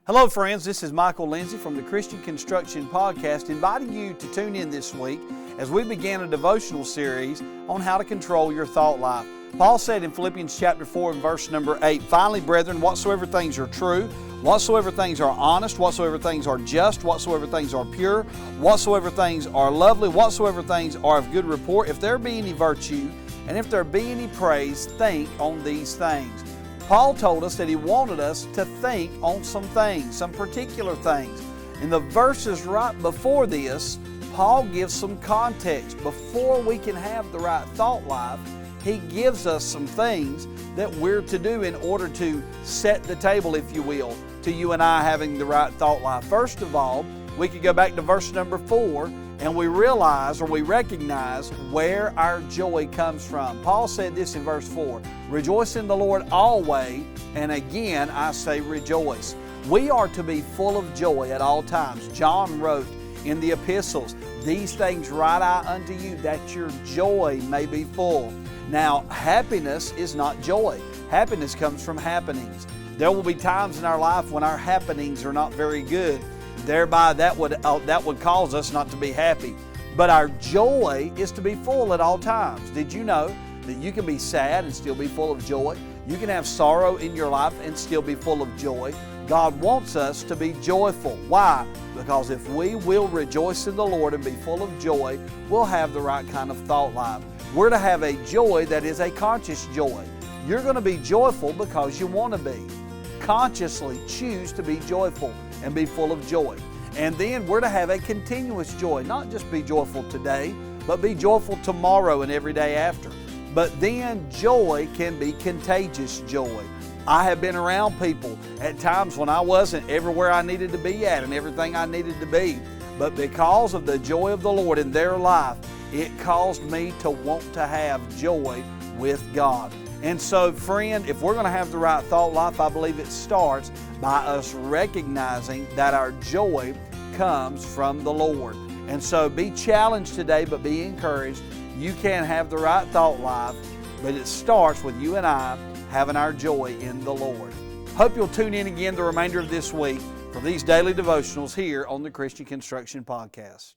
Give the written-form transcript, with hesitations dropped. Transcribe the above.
Hello friends, this is Michael Lindsay from the Christian Construction Podcast, inviting you to tune in this week as we begin a devotional series on how to control your thought life. Paul said in Philippians chapter 4 and verse number 8, "Finally, brethren, whatsoever things are true, whatsoever things are honest, whatsoever things are just, whatsoever things are pure, whatsoever things are lovely, whatsoever things are of good report, if there be any virtue, and if there be any praise, think on these things." Paul told us that he wanted us to think on some things, some particular things. In the verses right before this, Paul gives some context. Before we can have the right thought life, he gives us some things that we're to do in order to set the table, if you will, to you and I having the right thought life. First of all, we could go back to verse number 4 and we realize or we recognize where our joy comes from. Paul said this in verse 4, "Rejoice in the Lord always, and again I say rejoice." We are to be full of joy at all times. John wrote in the epistles, "These things write I unto you, that your joy may be full." Now, happiness is not joy. Happiness comes from happenings. There will be times in our life when our happenings are not very good. Thereby, that would cause us not to be happy. But our joy is to be full at all times. Did you know that you can be sad and still be full of joy? You can have sorrow in your life and still be full of joy. God wants us to be joyful. Why? Because if we will rejoice in the Lord and be full of joy, we'll have the right kind of thought life. We're to have a joy that is a conscious joy. You're going to be joyful because you want to be. Consciously choose to be joyful and be full of joy. And then we're to have a continuous joy, not just be joyful today, but be joyful tomorrow and every day after. But then joy can be contagious joy. I have been around people at times when I wasn't everywhere I needed to be at and everything I needed to be. But because of the joy of the Lord in their life, it caused me to want to have joy with God. And so, friend, if we're going to have the right thought life, I believe it starts by us recognizing that our joy comes from the Lord. And so be challenged today, but be encouraged. You can have the right thought life, but it starts with you and I having our joy in the Lord. Hope you'll tune in again the remainder of this week for these daily devotionals here on the Christian Construction Podcast.